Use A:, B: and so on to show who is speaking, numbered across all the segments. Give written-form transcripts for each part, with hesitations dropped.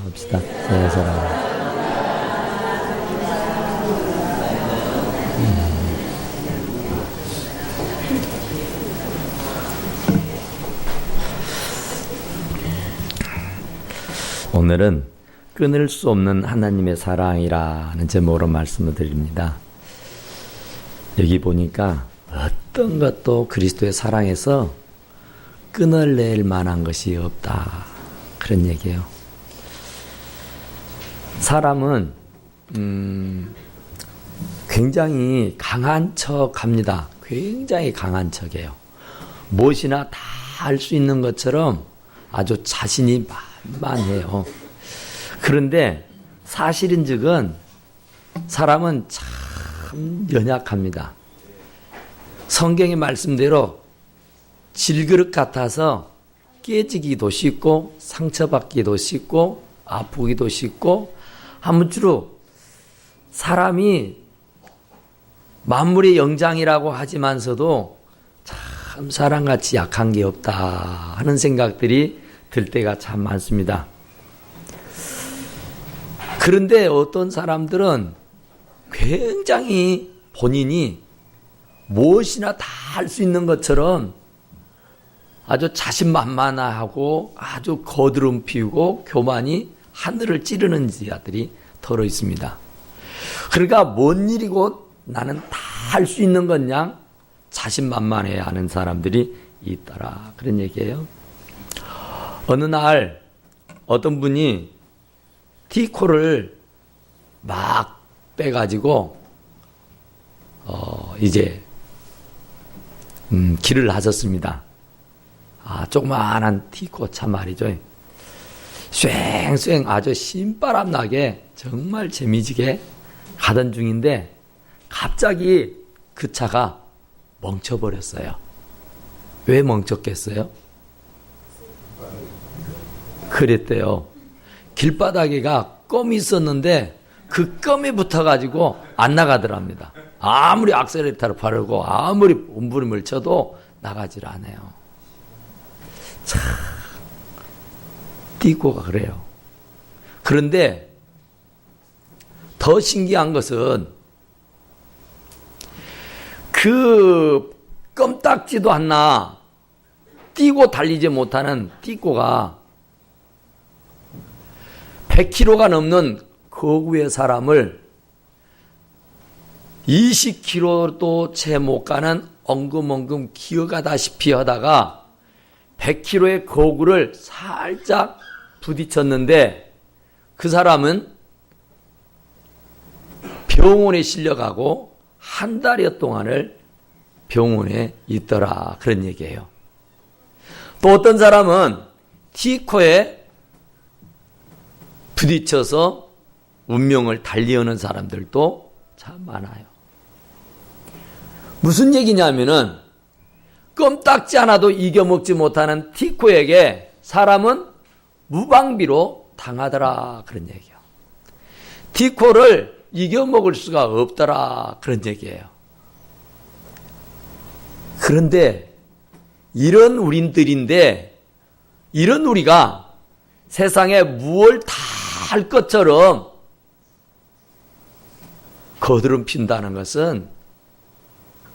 A: 합시다. 새 사랑. 오늘은 끊을 수 없는 하나님의 사랑이라는 제목으로 말씀을 드립니다. 여기 보니까 어떤 것도 그리스도의 사랑에서 끊어낼 만한 것이 없다. 그런 얘기예요. 사람은 굉장히 강한 척합니다. 굉장히 강한 척이에요. 무엇이나 다 할 수 있는 것처럼 아주 자신이 만만해요. 그런데 사실인즉은 사람은 참 연약합니다. 성경의 말씀대로 질그릇 같아서 깨지기도 쉽고 상처받기도 쉽고 아프기도 쉽고 아무쪼록 사람이 만물의 영장이라고 하지만서도 참 사람같이 약한 게 없다 하는 생각들이 들 때가 참 많습니다. 그런데 어떤 사람들은 굉장히 본인이 무엇이나 다 할 수 있는 것처럼 아주 자신만만하고 아주 거드름 피우고 교만이 하늘을 찌르는 자들이 더러 있습니다. 그러니까 뭔 일이고 나는 다 할 수 있는 것냥 자신만만해야 하는 사람들이 있더라. 그런 얘기예요. 어느 날 어떤 분이 티코를 막 빼가지고 이제 길을 하셨습니다. 조그마한 티코 차 말이죠. 쐐쐐 아주 신바람 나게 정말 재미지게 가던 중인데 갑자기 그 차가 멈춰버렸어요. 왜 멈췄겠어요? 그랬대요. 길바닥에가 껌이 있었는데 그 껌에 붙어가지고 안 나가더랍니다. 아무리 악셀레이터를 바르고 아무리 몸부림을 쳐도 나가질 않아요. 참 띠꼬가 그래요. 그런데 더 신기한 것은 그 껌딱지도 않나 뛰고 달리지 못하는 띠꼬가 100kg가 넘는 거구의 사람을 20kg도 채 못 가는 엉금엉금 기어가다시피 하다가 100kg의 거구를 살짝 부딪혔는데 그 사람은 병원에 실려가고 한 달여 동안을 병원에 있더라. 그런 얘기예요. 또 어떤 사람은 티코에 부딪혀서 운명을 달리하는 사람들도 참 많아요. 무슨 얘기냐면은 껌딱지 하나도 이겨먹지 못하는 티코에게 사람은 무방비로 당하더라. 그런 얘기예요. 티코를 이겨먹을 수가 없더라. 그런 얘기예요. 그런데 이런 우린들인데 이런 우리가 세상에 무엇을 다 할 것처럼 거드름 핀다는 것은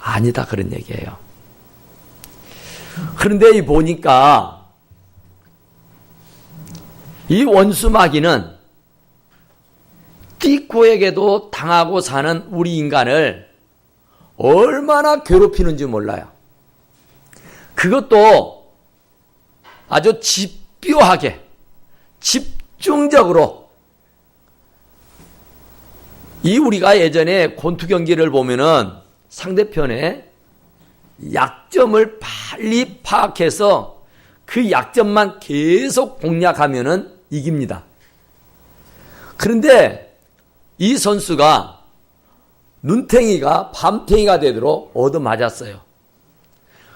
A: 아니다. 그런 얘기예요. 그런데 이 보니까 이 원수마귀는 띠꼬에게도 당하고 사는 우리 인간을 얼마나 괴롭히는지 몰라요. 그것도 아주 집요하게 집중적으로 이 우리가 예전에 권투 경기를 보면은 상대편의 약점을 빨리 파악해서 그 약점만 계속 공략하면은 이깁니다. 그런데 이 선수가 눈탱이가 밤탱이가 되도록 얻어맞았어요.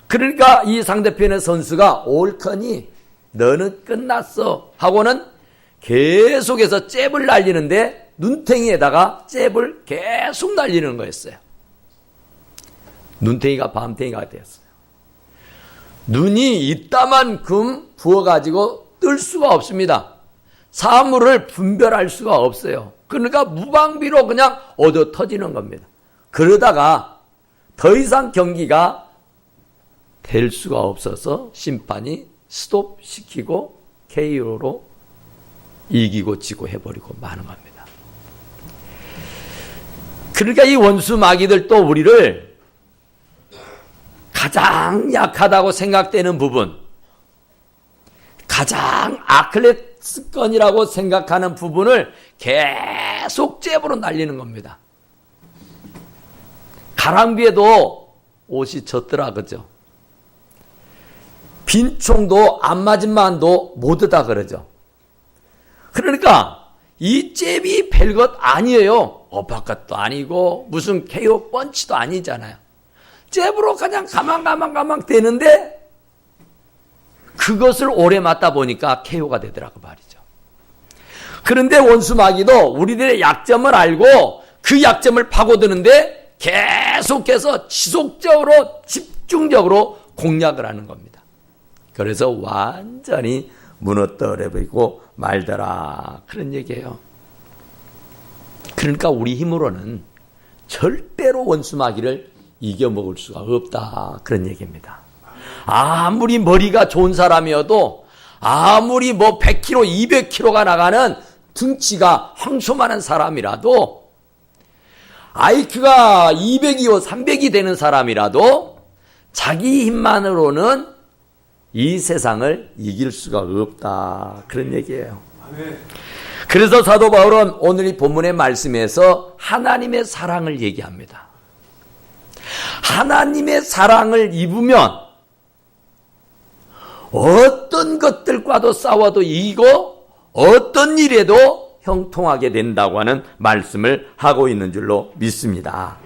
A: 그러니까 이 상대편의 선수가 옳거니 너는 끝났어 하고는 계속해서 잽을 날리는데 눈탱이에다가 잽을 계속 날리는 거였어요. 눈탱이가 밤탱이가 되었어요. 눈이 이따만큼 부어가지고 뜰 수가 없습니다. 사물을 분별할 수가 없어요. 그러니까 무방비로 그냥 얻어 터지는 겁니다. 그러다가 더 이상 경기가 될 수가 없어서 심판이 스톱시키고 KO로 이기고 지고 해버리고 마는 겁니다. 그러니까 이 원수 마귀들 또 우리를 가장 약하다고 생각되는 부분, 가장 악한 습관이라고 생각하는 부분을 계속 잽으로 날리는 겁니다. 가랑비에도 옷이 젖더라, 그죠? 빈총도 안 맞은 만도 못하다 그러죠. 그러니까 이 잽이 별것 아니에요. 어퍼컷도 아니고 무슨 KO 펀치도 아니잖아요. 잽으로 그냥 가망 되는데 그것을 오래 맞다 보니까 KO가 되더라고 말이죠. 그런데 원수 마귀도 우리들의 약점을 알고 그 약점을 파고드는데 계속해서 지속적으로 집중적으로 공략을 하는 겁니다. 그래서 완전히 무너뜨려버리고 말더라 그런 얘기예요. 그러니까 우리 힘으로는 절대로 원수 마귀를 이겨먹을 수가 없다 그런 얘기입니다. 아무리 머리가 좋은 사람이어도 아무리 100kg, 200kg가 나가는 등치가 황소만한 사람이라도 IQ가 200이요 300이 되는 사람이라도 자기 힘만으로는 이 세상을 이길 수가 없다 그런 얘기예요. 그래서 사도 바울은 오늘 이 본문의 말씀에서 하나님의 사랑을 얘기합니다. 하나님의 사랑을 입으면 어떤 것들과도 싸워도 이기고 어떤 일에도 형통하게 된다고 하는 말씀을 하고 있는 줄로 믿습니다.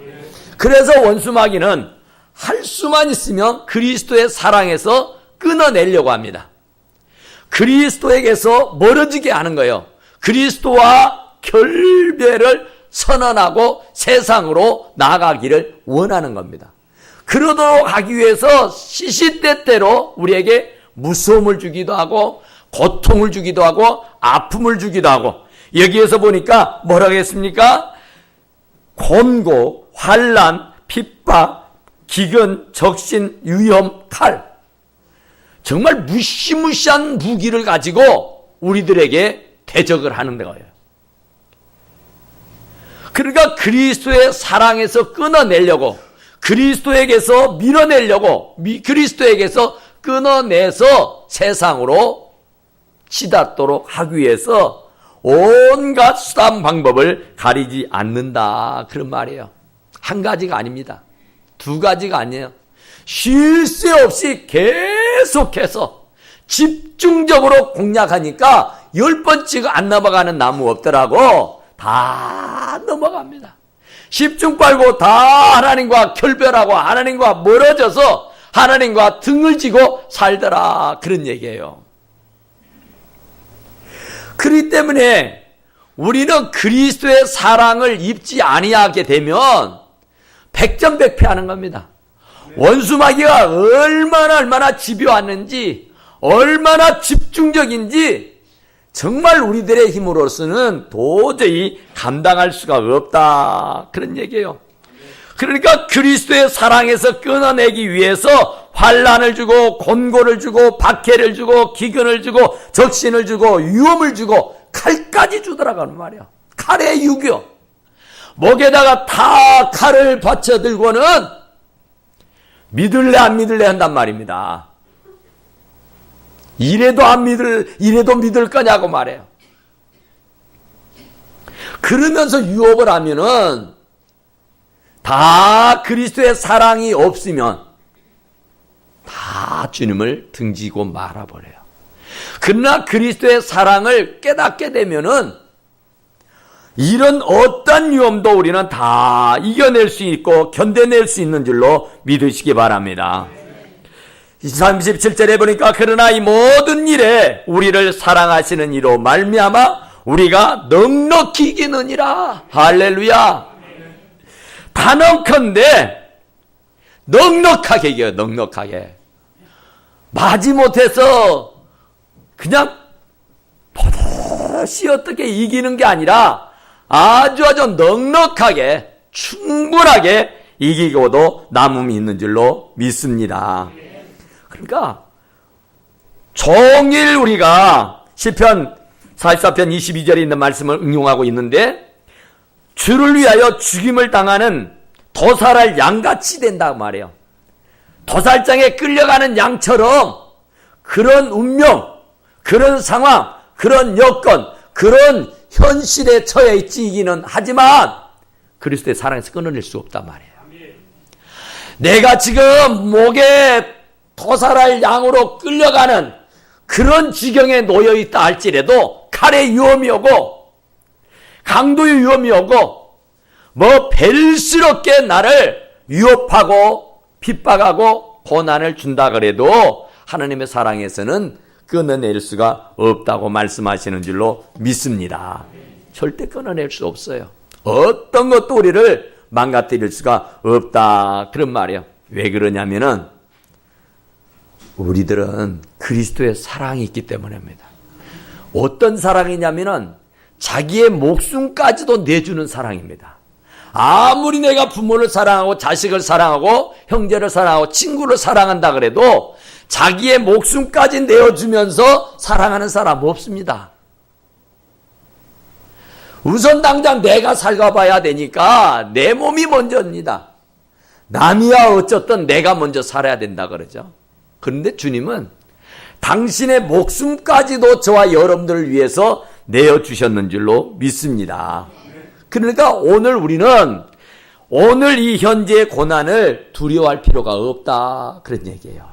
A: 그래서 원수 마귀는 할 수만 있으면 그리스도의 사랑에서 끊어내려고 합니다. 그리스도에게서 멀어지게 하는 거예요. 그리스도와 결별을 선언하고 세상으로 나아가기를 원하는 겁니다. 그러도록 하기 위해서 시시때때로 우리에게 무서움을 주기도 하고 고통을 주기도 하고 아픔을 주기도 하고 여기에서 보니까 뭐라고 했습니까? 곤고, 환난, 핍박, 기근, 적신, 위험, 칼. 정말 무시무시한 무기를 가지고 우리들에게 대적을 하는 거예요. 그러니까 그리스도의 사랑에서 끊어내려고 그리스도에게서 밀어내려고 그리스도에게서 끊어내서 세상으로 치닫도록 하기 위해서 온갖 수단 방법을 가리지 않는다 그런 말이에요. 한 가지가 아닙니다. 두 가지가 아니에요. 쉴 새 없이 계속해서 집중적으로 공략하니까 10번 안 넘어가는 나무 없더라고. 다 넘어갑니다. 10중 빨고 다 하나님과 결별하고 하나님과 멀어져서 하나님과 등을 지고 살더라 그런 얘기예요. 그렇기 때문에 우리는 그리스도의 사랑을 입지 아니하게 되면 백전백패하는 겁니다. 원수 마귀가 얼마나 집요했는지 얼마나 집중적인지 정말 우리들의 힘으로서는 도저히 감당할 수가 없다 그런 얘기예요. 그러니까 그리스도의 사랑에서 끊어내기 위해서 환난을 주고 곤고를 주고 박해를 주고 기근을 주고 적신을 주고 위험을 주고 칼까지 주더라고 말이야. 칼의 유교. 목에다가 다 칼을 받쳐 들고는 믿을래 안 믿을래 한단 말입니다. 이래도 믿을 거냐고 말해요. 그러면서 유업을 하면은 다 그리스도의 사랑이 없으면 다 주님을 등지고 말아버려요. 그러나 그리스도의 사랑을 깨닫게 되면은 이런 어떤 위험도 우리는 다 이겨낼 수 있고 견뎌낼 수 있는 줄로 믿으시기 바랍니다. 37절에 보니까 그러나 이 모든 일에 우리를 사랑하시는 이로 말미암아 우리가 넉넉히 이기느니라. 할렐루야. 단언컨대 넉넉하게 이겨요. 넉넉하게. 마지못해서 그냥 버릇이 어떻게 이기는 게 아니라 아주 넉넉하게 충분하게 이기고도 남음이 있는 줄로 믿습니다. 그러니까 종일 우리가 시편 44편 22절에 있는 말씀을 응용하고 있는데, 주를 위하여 죽임을 당하는 도살할 양같이 된다고 말해요. 도살장에 끌려가는 양처럼 그런 운명, 그런 상황, 그런 여건, 그런 현실에 처해 있기는 하지만 그리스도의 사랑에서 끊어낼 수 없단 말이에요. 내가 지금 목에 도살할 양으로 끌려가는 그런 지경에 놓여 있다 할지라도 칼의 위험이 오고 강도의 위험이 오고 뭐 벨스럽게 나를 위협하고 핍박하고 고난을 준다 그래도 하나님의 사랑에서는 끊어낼 수가 없다고 말씀하시는 줄로 믿습니다. 절대 끊어낼 수 없어요. 어떤 것도 우리를 망가뜨릴 수가 없다, 그런 말이에요. 왜 그러냐면은 우리들은 그리스도의 사랑이 있기 때문입니다. 어떤 사랑이냐면은 자기의 목숨까지도 내주는 사랑입니다. 아무리 내가 부모를 사랑하고 자식을 사랑하고 형제를 사랑하고 친구를 사랑한다 그래도 자기의 목숨까지 내어주면서 사랑하는 사람 없습니다. 우선 당장 내가 살아봐야 되니까 내 몸이 먼저입니다. 남이야 어쨌든 내가 먼저 살아야 된다 그러죠. 그런데 주님은 당신의 목숨까지도 저와 여러분들을 위해서 내어주셨는 줄로 믿습니다. 그러니까 오늘 우리는 오늘 이 현재의 고난을 두려워할 필요가 없다, 그런 얘기예요.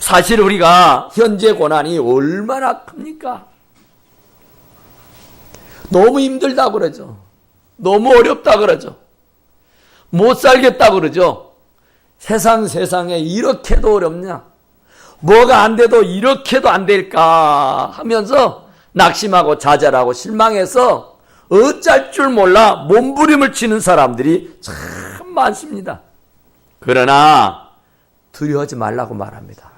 A: 사실 우리가 현재 고난이 얼마나 큽니까? 너무 힘들다 그러죠. 너무 어렵다 그러죠. 못 살겠다 그러죠. 세상에 이렇게도 어렵냐? 뭐가 안 돼도 이렇게도 안 될까 하면서 낙심하고 좌절하고 실망해서 어쩔 줄 몰라 몸부림을 치는 사람들이 참 많습니다. 그러나 두려워하지 말라고 말합니다.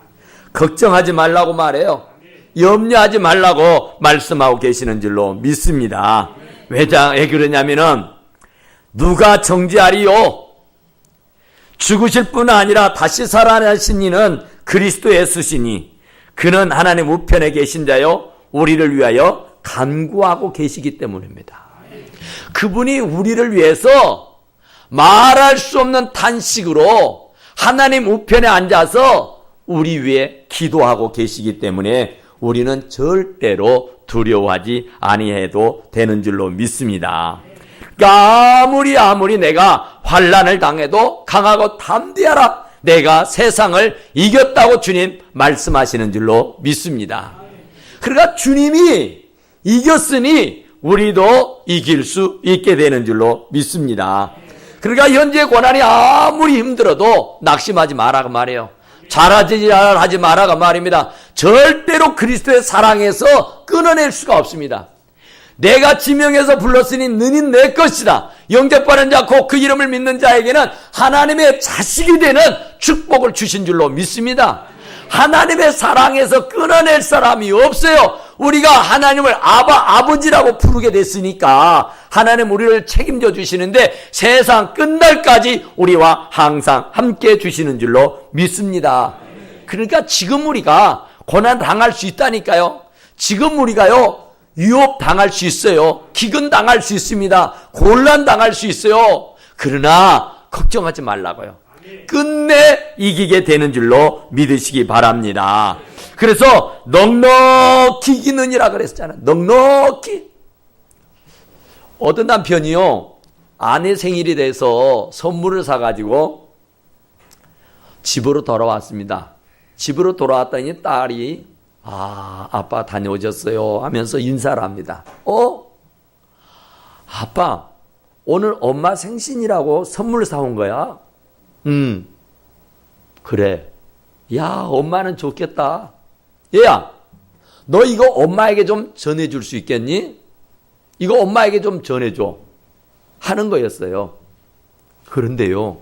A: 걱정하지 말라고 말해요. 염려하지 말라고 말씀하고 계시는 줄로 믿습니다. 왜 그러냐면은 누가 정죄하리요? 죽으실 뿐 아니라 다시 살아나신 이는 그리스도 예수시니 그는 하나님 우편에 계신 자요 우리를 위하여 간구하고 계시기 때문입니다. 그분이 우리를 위해서 말할 수 없는 탄식으로 하나님 우편에 앉아서 우리 위해 기도하고 계시기 때문에 우리는 절대로 두려워하지 아니해도 되는 줄로 믿습니다. 그러니까 아무리 내가 환난을 당해도 강하고 담대하라, 내가 세상을 이겼다고 주님 말씀하시는 줄로 믿습니다. 그러니까 주님이 이겼으니 우리도 이길 수 있게 되는 줄로 믿습니다. 그러니까 현재 고난이 아무리 힘들어도 낙심하지 마라고 말해요. 하지 마라고 말입니다. 절대로 그리스도의 사랑에서 끊어낼 수가 없습니다. 내가 지명해서 불렀으니 너희 내 것이다. 영접받은 자 곧 그 이름을 믿는 자에게는 하나님의 자식이 되는 축복을 주신 줄로 믿습니다. 하나님의 사랑에서 끊어낼 사람이 없어요. 우리가 하나님을 아버지라고 부르게 됐으니까 하나님 우리를 책임져 주시는데 세상 끝날까지 우리와 항상 함께 주시는 줄로 믿습니다. 그러니까 지금 우리가 고난 당할 수 있다니까요. 지금 우리가요 유혹 당할 수 있어요. 기근 당할 수 있습니다. 곤란 당할 수 있어요. 그러나 걱정하지 말라고요. 끝내 이기게 되는 줄로 믿으시기 바랍니다. 그래서 넉넉히 이기느니라 그랬잖아요. 넉넉히. 어떤 남편이요 아내 생일이 돼서 선물을 사가지고 집으로 돌아왔습니다. 집으로 돌아왔더니 딸이 아빠 다녀오셨어요 하면서 인사를 합니다. 아빠 오늘 엄마 생신이라고 선물 사온 거야? 그래. 야 엄마는 좋겠다. 얘야 너 이거 엄마에게 좀 전해줄 수 있겠니? 이거 엄마에게 좀 전해줘 하는 거였어요. 그런데요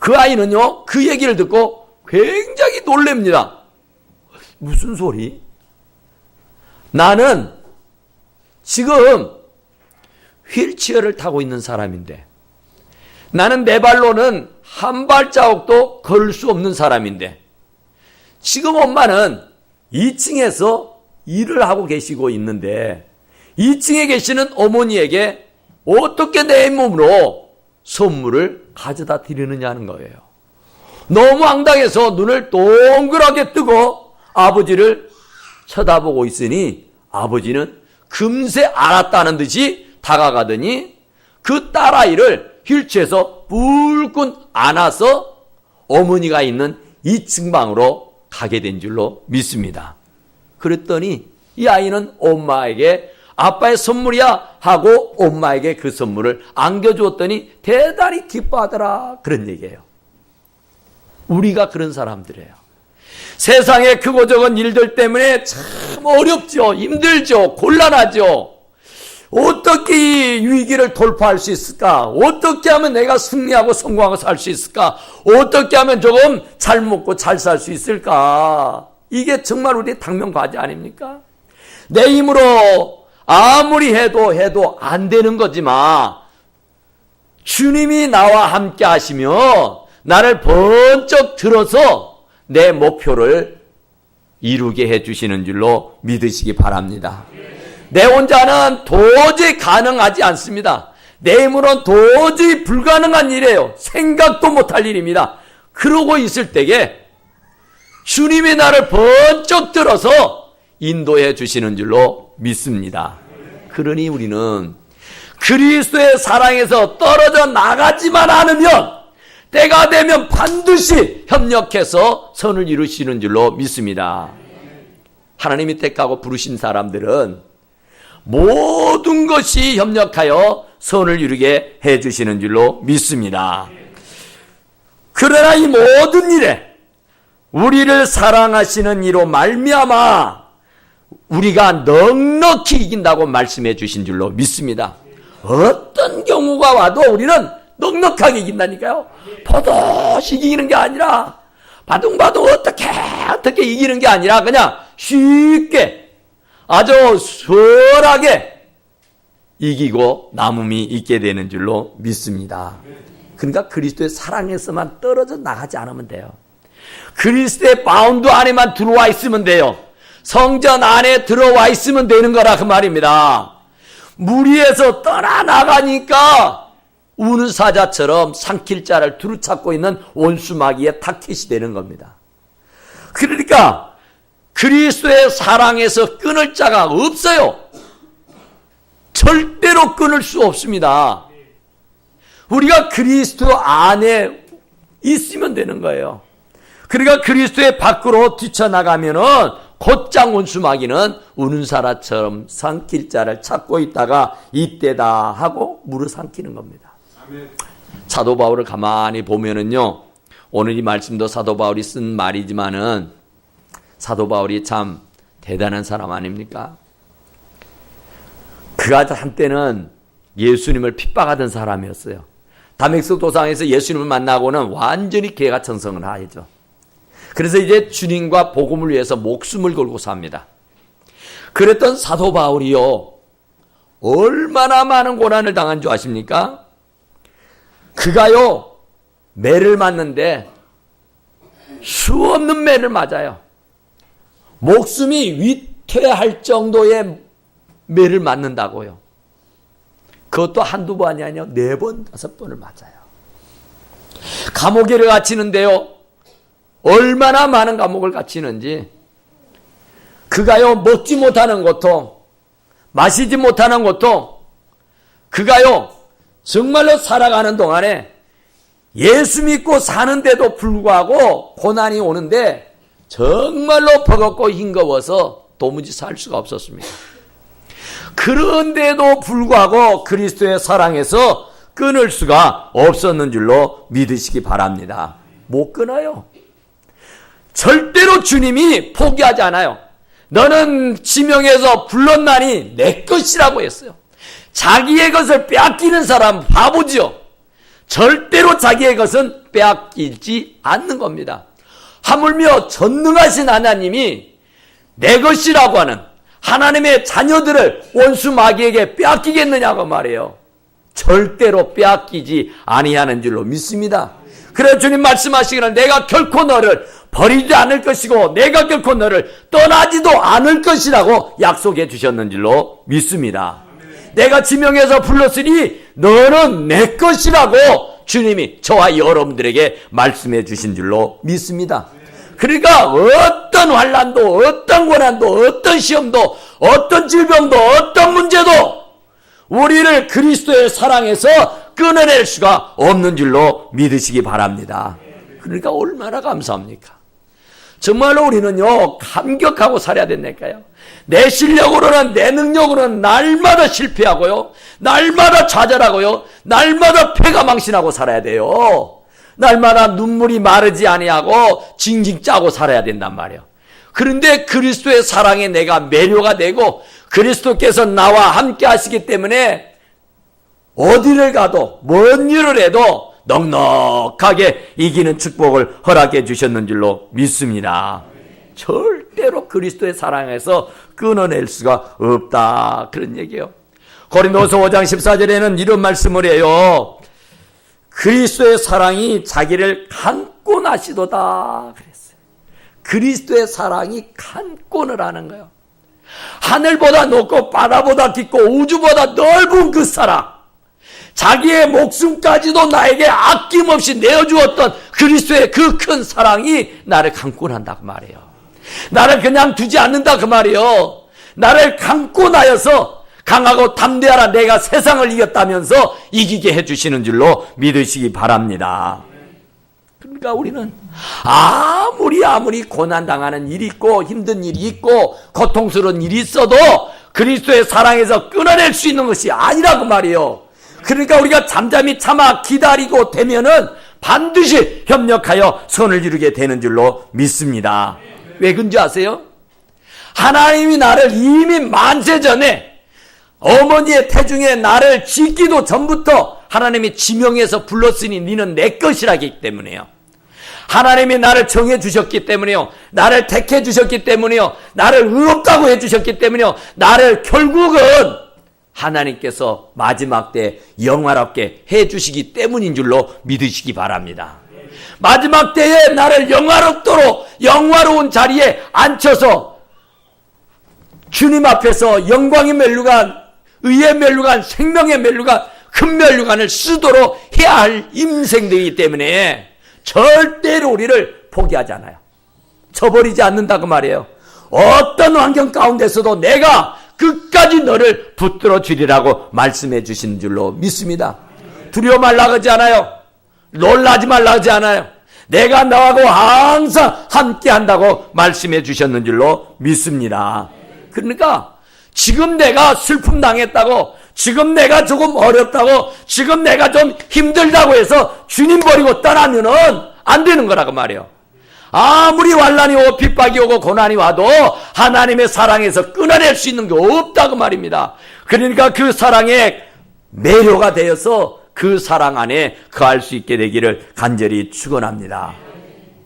A: 그 아이는요 그 얘기를 듣고 굉장히 놀랍니다. 무슨 소리? 나는 지금 휠체어를 타고 있는 사람인데, 나는 내 발로는 한 발자국도 걸을 수 없는 사람인데, 지금 엄마는 2층에서 일을 하고 계시고 있는데 2층에 계시는 어머니에게 어떻게 내 몸으로 선물을 가져다 드리느냐는 거예요. 너무 황당해서 눈을 동그랗게 뜨고 아버지를 쳐다보고 있으니 아버지는 금세 알았다는 듯이 다가가더니 그 딸아이를 휠체어에서 불끈 안아서 어머니가 있는 2층 방으로 가게 된 줄로 믿습니다. 그랬더니 이 아이는 엄마에게 아빠의 선물이야 하고 엄마에게 그 선물을 안겨주었더니 대단히 기뻐하더라, 그런 얘기예요. 우리가 그런 사람들이에요. 세상의 크고 적은 일들 때문에 참 어렵죠. 힘들죠. 곤란하죠. 어떻게 이 위기를 돌파할 수 있을까? 어떻게 하면 내가 승리하고 성공하고 살 수 있을까? 어떻게 하면 조금 잘 먹고 잘 살 수 있을까? 이게 정말 우리의 당면과제 아닙니까? 내 힘으로 아무리 해도 안 되는 거지만 주님이 나와 함께 하시며 나를 번쩍 들어서 내 목표를 이루게 해주시는 줄로 믿으시기 바랍니다. 내 혼자는 도저히 가능하지 않습니다. 내 힘으로는 도저히 불가능한 일이에요. 생각도 못할 일입니다. 그러고 있을 때에 주님이 나를 번쩍 들어서 인도해 주시는 줄로 믿습니다. 그러니 우리는 그리스도의 사랑에서 떨어져 나가지만 않으면 때가 되면 반드시 협력해서 선을 이루시는 줄로 믿습니다. 하나님이 택하고 부르신 사람들은 모든 것이 협력하여 선을 이루게 해주시는 줄로 믿습니다. 그러나 이 모든 일에 우리를 사랑하시는 이로 말미암아 우리가 넉넉히 이긴다고 말씀해 주신 줄로 믿습니다. 어떤 경우가 와도 우리는 넉넉하게 이긴다니까요. 포도시 이기는 게 아니라 바둥바둥 어떻게 이기는 게 아니라 그냥 쉽게 아주 수월하게 이기고 남음이 있게 되는 줄로 믿습니다. 그러니까 그리스도의 사랑에서만 떨어져 나가지 않으면 돼요. 그리스도의 바운드 안에만 들어와 있으면 돼요. 성전 안에 들어와 있으면 되는 거라 그 말입니다. 무리에서 떠나나가니까 우는 사자처럼 삼킬 자를 두루 찾고 있는 원수마귀의 타켓이 되는 겁니다. 그러니까 그리스도의 사랑에서 끊을 자가 없어요. 절대로 끊을 수 없습니다. 우리가 그리스도 안에 있으면 되는 거예요. 그러니까 그리스도의 밖으로 뛰쳐나가면은 곧장 원수마귀는 우는 사람처럼 삼킬 자를 찾고 있다가 이때다 하고 물어삼키는 겁니다. 아멘. 사도 바울을 가만히 보면은요, 오늘 이 말씀도 사도 바울이 쓴 말이지만은 사도 바울이 참 대단한 사람 아닙니까? 그가 한때는 예수님을 핍박하던 사람이었어요. 다메섹 도상에서 예수님을 만나고는 완전히 개가천성을 하죠. 그래서 이제 주님과 복음을 위해서 목숨을 걸고 삽니다. 그랬던 사도 바울이요, 얼마나 많은 고난을 당한 줄 아십니까? 그가요, 매를 맞는데 수 없는 매를 맞아요. 목숨이 위퇴할 정도의 매를 맞는다고요. 그것도 한두 번이 아니요, 4번, 5번을 맞아요. 감옥에 갇히는데요, 얼마나 많은 감옥을 갇히는지, 그가요, 먹지 못하는 고통, 마시지 못하는 고통, 그가요, 정말로 살아가는 동안에 예수 믿고 사는데도 불구하고 고난이 오는데 정말로 버겁고 싱거워서 도무지 살 수가 없었습니다. 그런데도 불구하고 그리스도의 사랑에서 끊을 수가 없었는 줄로 믿으시기 바랍니다. 못 끊어요. 절대로 주님이 포기하지 않아요. 너는 지명에서 불렀나니 내 것이라고 했어요. 자기의 것을 빼앗기는 사람 바보지요. 절대로 자기의 것은 빼앗기지 않는 겁니다. 하물며 전능하신 하나님이 내 것이라고 하는 하나님의 자녀들을 원수 마귀에게 빼앗기겠느냐고 말이에요. 절대로 빼앗기지 아니하는 줄로 믿습니다. 그래서 주님 말씀하시기를 내가 결코 너를 버리지 않을 것이고 내가 결코 너를 떠나지도 않을 것이라고 약속해 주셨는 줄로 믿습니다. 내가 지명해서 불렀으니 너는 내 것이라고 주님이 저와 여러분들에게 말씀해 주신 줄로 믿습니다. 그러니까 어떤 환난도 어떤 고난도 어떤 시험도 어떤 질병도 어떤 문제도 우리를 그리스도의 사랑에서 끊어낼 수가 없는 줄로 믿으시기 바랍니다. 그러니까 얼마나 감사합니까? 정말로 우리는요 감격하고 살아야 된다니까요. 내 실력으로는 내 능력으로는 날마다 실패하고요, 날마다 좌절하고요, 날마다 패가 망신하고 살아야 돼요. 날마다 눈물이 마르지 아니하고 징징 짜고 살아야 된단 말이에요. 그런데 그리스도의 사랑에 내가 매료가 되고 그리스도께서 나와 함께 하시기 때문에 어디를 가도 뭔 일을 해도 넉넉하게 이기는 축복을 허락해 주셨는 줄로 믿습니다. 절대로 그리스도의 사랑에서 끊어낼 수가 없다, 그런 얘기예요. 고린도서 5장 14절에는 이런 말씀을 해요. 그리스도의 사랑이 자기를 감고 나시도다 그랬어요. 그리스도의 사랑이 감고를 하는 거예요. 하늘보다 높고 바다보다 깊고 우주보다 넓은 그 사랑, 자기의 목숨까지도 나에게 아낌없이 내어주었던 그리스도의 그 큰 사랑이 나를 감고 난다 그 말이에요. 나를 그냥 두지 않는다 그 말이에요. 나를 감고 나여서 강하고 담대하라 내가 세상을 이겼다면서 이기게 해주시는 줄로 믿으시기 바랍니다. 그러니까 우리는 아무리 고난당하는 일이 있고 힘든 일이 있고 고통스러운 일이 있어도 그리스도의 사랑에서 끊어낼 수 있는 것이 아니라고 말이에요. 그러니까 우리가 잠잠히 참아 기다리고 되면은 반드시 협력하여 선을 이루게 되는 줄로 믿습니다. 왜 그런지 아세요? 하나님이 나를 이미 만세 전에 어머니의 태중에 나를 짓기도 전부터 하나님이 지명해서 불렀으니 너는 내 것이라기 때문에요. 하나님이 나를 정해 주셨기 때문에요. 나를 택해 주셨기 때문에요. 나를 의롭다고 해 주셨기 때문에요. 나를 결국은 하나님께서 마지막 때 영화롭게 해 주시기 때문인 줄로 믿으시기 바랍니다. 마지막 때에 나를 영화롭도록 영화로운 자리에 앉혀서 주님 앞에서 영광의 멸류관, 의의 멸류관, 생명의 멸류관, 큰 멸류관을 쓰도록 해야 할 임생되기 때문에 절대로 우리를 포기하지 않아요. 저버리지 않는다 그 말이에요. 어떤 환경 가운데서도 내가 끝까지 너를 붙들어 주리라고 말씀해 주신 줄로 믿습니다. 두려워 말라 하지 않아요. 놀라지 말라 하지 않아요. 내가 너하고 항상 함께 한다고 말씀해 주셨는 줄로 믿습니다. 그러니까 지금 내가 슬픔 당했다고, 지금 내가 조금 어렵다고, 지금 내가 좀 힘들다고 해서 주님 버리고 떠나면은 안 되는 거라고 말이에요. 아무리 환난이 오고 핍박이 오고 고난이 와도 하나님의 사랑에서 끊어낼 수 있는 게 없다고 말입니다. 그러니까 그 사랑에 매료가 되어서 그 사랑 안에 거할 수 있게 되기를 간절히 축원합니다.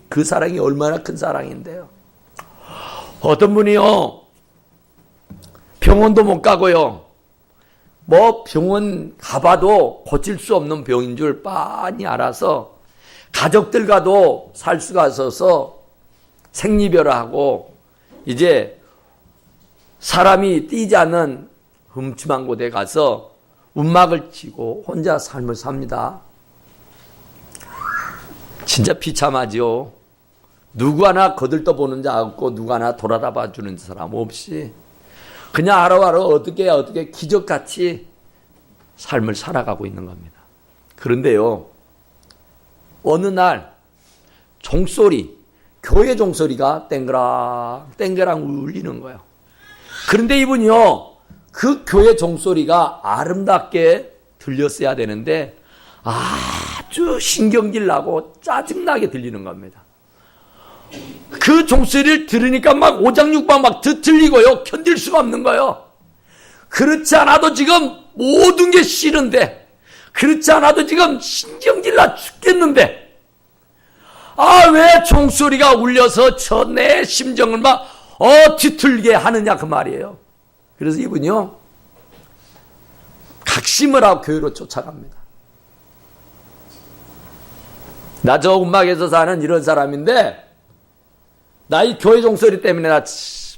A: 그 사랑이 얼마나 큰 사랑인데요. 어떤 분이요, 병원도 못 가고요, 뭐 병원 가봐도 고칠 수 없는 병인 줄 빤히 알아서 가족들과도 살 수가 없어서 생리별을 하고 이제 사람이 뛰지 않는 흠침한 곳에 가서 움막을 치고 혼자 삶을 삽니다. 진짜 비참하죠. 누구 하나 거들떠보는 자 없고 누구 하나 돌아봐 주는 사람 없이 그냥 하루하루 어떻게 기적같이 삶을 살아가고 있는 겁니다. 그런데요, 어느 날 종소리, 교회 종소리가 땡그랑 울리는 거예요. 그런데 이분이요, 그 교회 종소리가 아름답게 들렸어야 되는데 아주 신경질 나고 짜증나게 들리는 겁니다. 그 종소리를 들으니까 막 오장육방 막 들리고요, 견딜 수가 없는 거예요. 그렇지 않아도 지금 모든 게 싫은데, 그렇지 않아도 지금 신경질 나 죽겠는데, 왜 종소리가 울려서 저 내 심정을 막 뒤틀게 하느냐 그 말이에요. 그래서 이분이요, 각심을 하고 교회로 쫓아갑니다. 나 저 움막에서 사는 이런 사람인데, 나 이 교회 종소리 때문에 나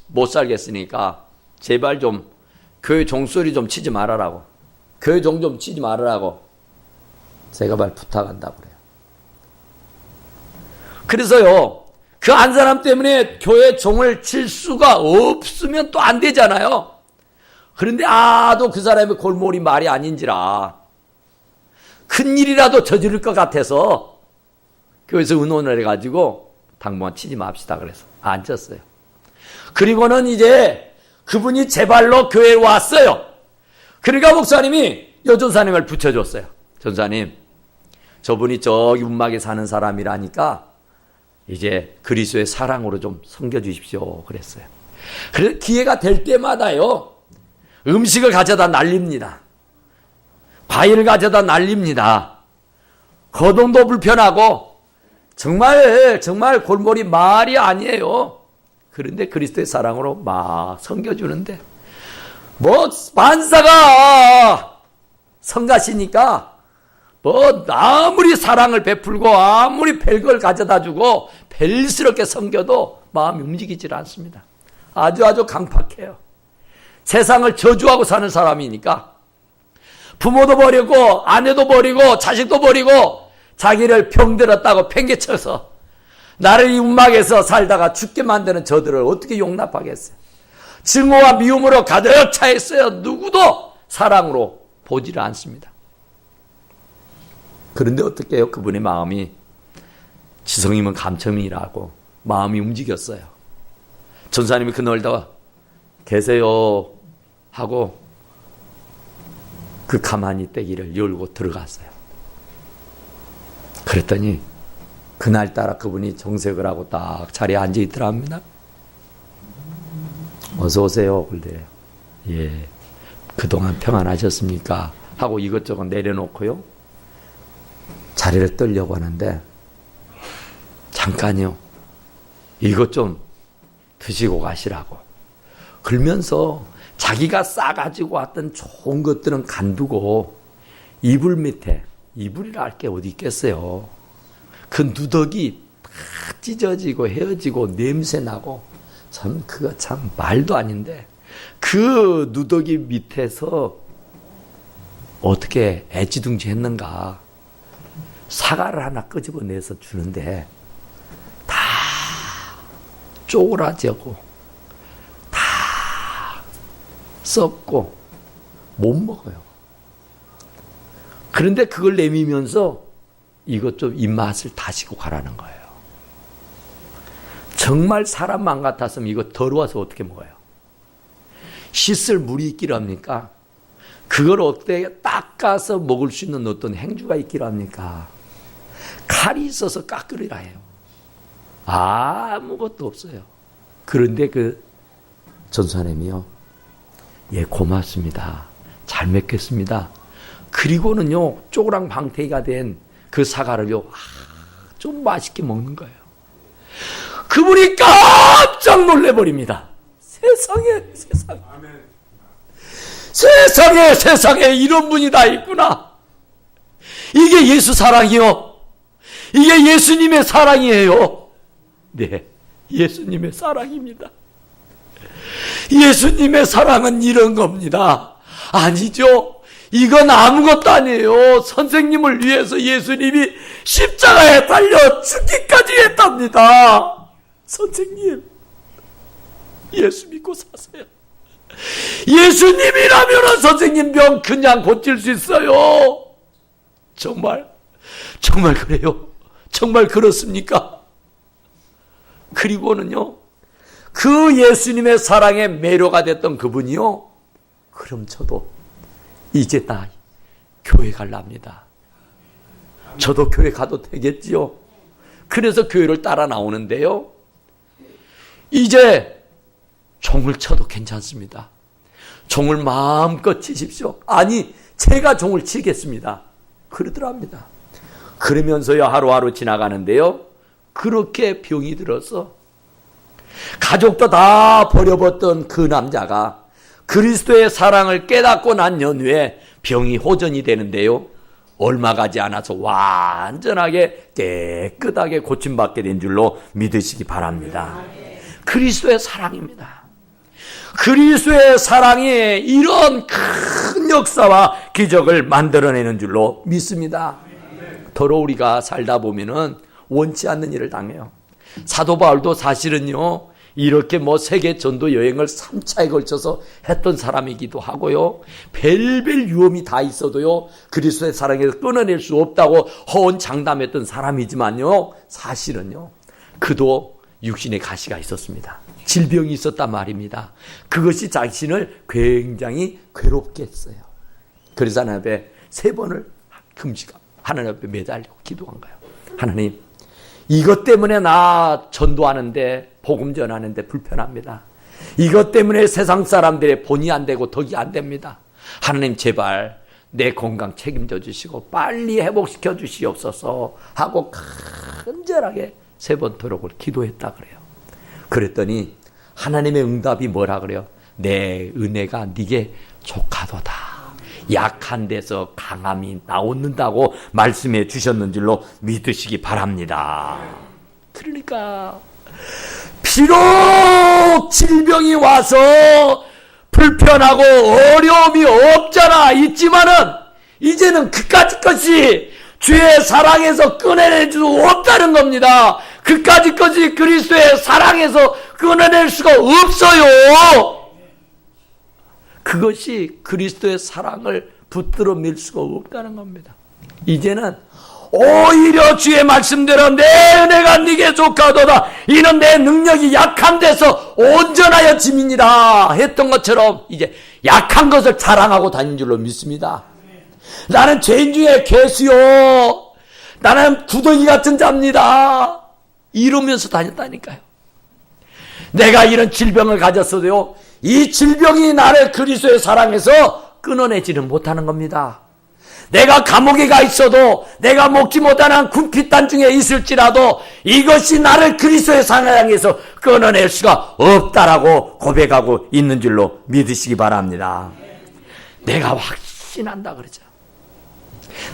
A: 못 살겠으니까, 제발 좀 교회 종소리 좀 치지 말아라고. 교회 종 좀 치지 말아라고. 제가 말 부탁한다고 그래요. 그래서요, 그 한 사람 때문에 교회 종을 칠 수가 없으면 또 안 되잖아요. 그런데 또 그 사람의 골몰이 말이 아닌지라 큰일이라도 저지를 것 같아서 교회에서 의논을 해가지고 당분간 치지 맙시다 그래서 안 쳤어요. 그리고는 이제 그분이 제 발로 교회에 왔어요. 그러니까 목사님이 여전사님을 붙여줬어요. 전사님, 저분이 저기 운막에 사는 사람이라니까 이제 그리스도의 사랑으로 좀 섬겨주십시오 그랬어요. 그래서 기회가 될 때마다요, 음식을 가져다 날립니다. 과일을 가져다 날립니다. 거동도 불편하고 정말 골몰이 말이 아니에요. 그런데 그리스도의 사랑으로 막 섬겨주는데, 뭐 만사가 성가시니까 뭐 아무리 사랑을 베풀고 아무리 별걸 가져다 주고 벨스럽게 섬겨도 마음이 움직이질 않습니다. 아주 강팍해요. 세상을 저주하고 사는 사람이니까 부모도 버리고 아내도 버리고 자식도 버리고 자기를 병들었다고 팽개쳐서 나를 이 운막에서 살다가 죽게 만드는 저들을 어떻게 용납하겠어요. 증오와 미움으로 가득 차 있어요. 누구도 사랑으로 보지를 않습니다. 그런데 어떻게 해요? 그분의 마음이, 지성이면 감청이라고 마음이 움직였어요. 전사님이 그날도 계세요 하고 그 가만히 떼기를 열고 들어갔어요. 그랬더니 그날따라 그분이 정색을 하고 딱 자리에 앉아 있더랍니다. 어서 오세요. 그래요. 예, 그동안 평안하셨습니까? 하고 이것저것 내려놓고요, 자리를 떨려고 하는데, 잠깐요, 이것 좀 드시고 가시라고. 그러면서 자기가 싸가지고 왔던 좋은 것들은 간두고 이불 밑에, 이불이라 할 게 어디 있겠어요. 그 누더기 다 찢어지고 헤어지고 냄새나고 그거 참 말도 아닌데, 그 누더기 밑에서 어떻게 애지둥지 했는가. 사과를 하나 끄집어내서 주는데 다 쪼그라지고 다 썩고 못 먹어요. 그런데 그걸 내미면서 이것 좀 입맛을 다시고 가라는 거예요. 정말 사람만 같았으면 이거 더러워서 어떻게 먹어요? 씻을 물이 있기랍니까? 그걸 어떻게 닦아서 먹을 수 있는 어떤 행주가 있기랍니까? 칼이 있어서 깎으리라 해요. 아무것도 없어요. 그런데 그 전사님이요, 예, 고맙습니다. 잘 먹겠습니다. 그리고는요, 쪼그랑 방태기가 된 그 사과를요, 좀 맛있게 먹는 거예요. 그분이 깜짝 놀래버립니다. 세상에 이런 분이 다 있구나. 이게 예수 사랑이요. 이게 예수님의 사랑이에요. 네, 예수님의 사랑입니다. 예수님의 사랑은 이런 겁니다. 아니죠. 이건 아무것도 아니에요. 선생님을 위해서 예수님이 십자가에 달려 죽기까지 했답니다. 선생님, 예수 믿고 사세요. 예수님이라면 선생님 병 그냥 고칠 수 있어요. 정말 그래요. 정말 그렇습니까? 그리고는요, 그 예수님의 사랑에 매료가 됐던 그분이요, 그럼 저도 이제 나 교회 갈랍니다. 저도 교회 가도 되겠지요. 그래서 교회를 따라 나오는데요, 이제 종을 쳐도 괜찮습니다. 종을 마음껏 치십시오. 아니, 제가 종을 치겠습니다. 그러더랍니다. 그러면서요, 하루하루 지나가는데요, 그렇게 병이 들어서 가족도 다 버려봤던 그 남자가 그리스도의 사랑을 깨닫고 난 연후에 병이 호전이 되는데요. 얼마 가지 않아서 완전하게 깨끗하게 고침받게 된 줄로 믿으시기 바랍니다. 그리스도의 사랑입니다. 그리스도의 사랑이 이런 큰 역사와 기적을 만들어내는 줄로 믿습니다. 더러 우리가 살다 보면은 원치 않는 일을 당해요. 사도 바울도 사실은요, 이렇게 세계 전도 여행을 3차에 걸쳐서 했던 사람이기도 하고요. 별별 위험이 다 있어도요, 그리스도의 사랑에서 끊어낼 수 없다고 허언장담했던 사람이지만요, 사실은요, 그도 육신의 가시가 있었습니다. 질병이 있었단 말입니다. 그것이 자신을 굉장히 괴롭게 했어요. 그래서 하나님 앞에 3번을 금식하고 하나님 앞에 매달리고 기도한 거예요. 하나님, 이것 때문에 나 전도하는데, 복음 전하는데 불편합니다. 이것 때문에 세상 사람들의 본이 안 되고 덕이 안 됩니다. 하나님, 제발 내 건강 책임져 주시고 빨리 회복시켜 주시옵소서 하고 간절하게 3번 토록을 기도했다 그래요. 그랬더니 하나님의 응답이 뭐라 그래요? 내 은혜가 네게 족하도다. 약한 데서 강함이 나온다고 말씀해 주셨는 줄로 믿으시기 바랍니다. 그러니까 비록 질병이 와서 불편하고 어려움이 없잖아 있지만은 이제는 그까짓 것이 주의 사랑에서 끊어낼 수 없다는 겁니다. 그까짓 것이 그리스도의 사랑에서 끊어낼 수가 없어요. 그것이 그리스도의 사랑을 붙들어 밀 수가 없다는 겁니다. 이제는 오히려 주의 말씀대로 내 은혜가 네게 족하도다. 이는 내 능력이 약한 데서 온전하여 짐이니라 했던 것처럼 이제 약한 것을 자랑하고 다닌 줄로 믿습니다. 나는 죄인 중에 괴수요. 나는 구덩이 같은 자입니다. 이러면서 다녔다니까요. 내가 이런 질병을 가졌어도요, 이 질병이 나를 그리스도의 사랑에서 끊어내지는 못하는 겁니다. 내가 감옥에 가 있어도, 내가 먹지 못하는 군피단 중에 있을지라도 이것이 나를 그리스도의 사랑에서 끊어낼 수가 없다라고 고백하고 있는 줄로 믿으시기 바랍니다. 내가 확신한다 그러죠.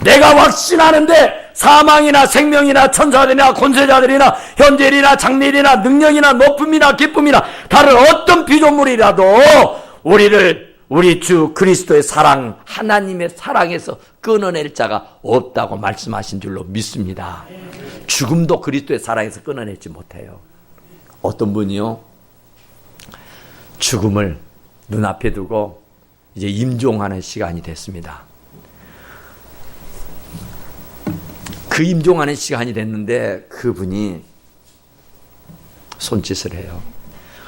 A: 내가 확신하는데 사망이나 생명이나 천사들이나 권세자들이나 현재일이나 장래일이나 능력이나 높음이나 기쁨이나 다른 어떤 피조물이라도 우리 주 그리스도의 사랑, 하나님의 사랑에서 끊어낼 자가 없다고 말씀하신 줄로 믿습니다. 죽음도 그리스도의 사랑에서 끊어내지 못해요. 어떤 분이요, 죽음을 눈앞에 두고 이제 임종하는 시간이 됐습니다. 그 임종하는 시간이 됐는데 그분이 손짓을 해요.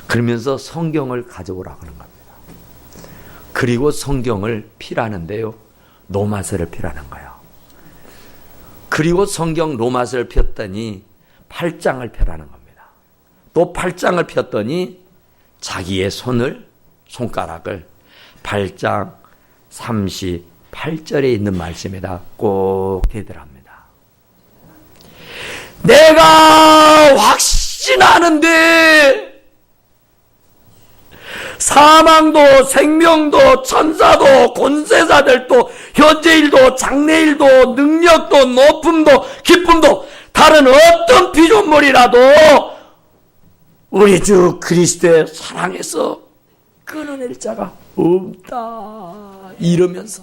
A: 그러면서 성경을 가져오라고 하는 겁니다. 그리고 성경을 피라는데요, 로마서를 피라는 거예요. 그리고 성경 로마서를 폈더니 8장을 펴라는 겁니다. 또 8장을 폈더니 자기의 손가락을 8장 38절에 있는 말씀에다 꼭 대더랍니다. 내가 확신하는데 사망도 생명도 천사도 권세자들도 현재일도 장래일도 능력도 높음도 기쁨도 다른 어떤 피조물이라도 우리 주 그리스도의 사랑에서 끊어낼 자가 없다 이러면서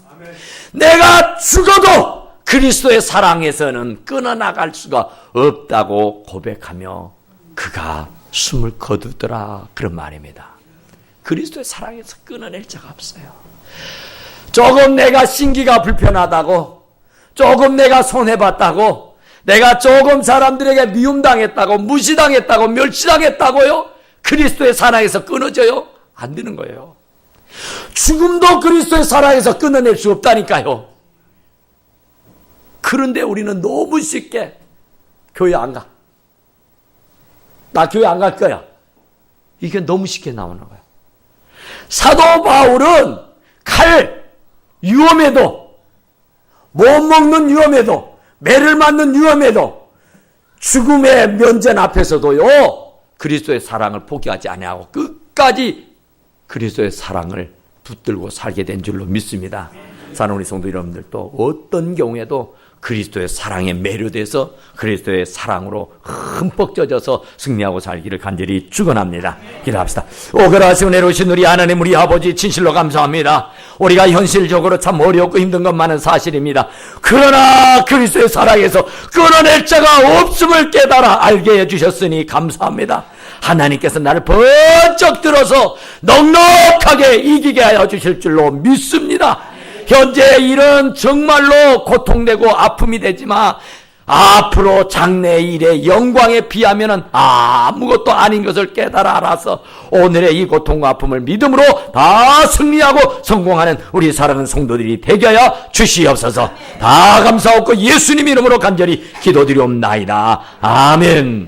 A: 내가 죽어도 그리스도의 사랑에서는 끊어나갈 수가 없다고 고백하며 그가 숨을 거두더라 그런 말입니다. 그리스도의 사랑에서 끊어낼 자가 없어요. 조금 내가 신기가 불편하다고, 조금 내가 손해봤다고, 내가 조금 사람들에게 미움당했다고, 무시당했다고, 멸시당했다고요? 그리스도의 사랑에서 끊어져요? 안 되는 거예요. 죽음도 그리스도의 사랑에서 끊어낼 수 없다니까요. 그런데 우리는 너무 쉽게 교회 안 가. 나 교회 안 갈 거야. 이게 너무 쉽게 나오는 거예요. 사도 바울은 칼 위험에도, 못 먹는 위험에도, 매를 맞는 위험에도, 죽음의 면전 앞에서도요, 그리스도의 사랑을 포기하지 아니하고 끝까지 그리스도의 사랑을 붙들고 살게 된 줄로 믿습니다. 사랑하는 우리 성도 여러분들도 어떤 경우에도 그리스도의 사랑에 매료돼서 그리스도의 사랑으로 흠뻑 젖어서 승리하고 살기를 간절히 축원합니다. 기도합시다. 오그라시고 내려오신 우리 하나님, 우리 아버지, 진실로 감사합니다. 우리가 현실적으로 참 어렵고 힘든 것만은 사실입니다. 그러나 그리스도의 사랑에서 끊어낼 자가 없음을 깨달아 알게 해주셨으니 감사합니다. 하나님께서 나를 번쩍 들어서 넉넉하게 이기게 하여 주실 줄로 믿습니다. 현재 일은 정말로 고통되고 아픔이 되지만 앞으로 장래의 일에 영광에 비하면 아무것도 아닌 것을 깨달아 알아서 오늘의 이 고통과 아픔을 믿음으로 다 승리하고 성공하는 우리 사랑하는 성도들이 되게 하여 주시옵소서. 다 감사하고 예수님 이름으로 간절히 기도드리옵나이다. 아멘.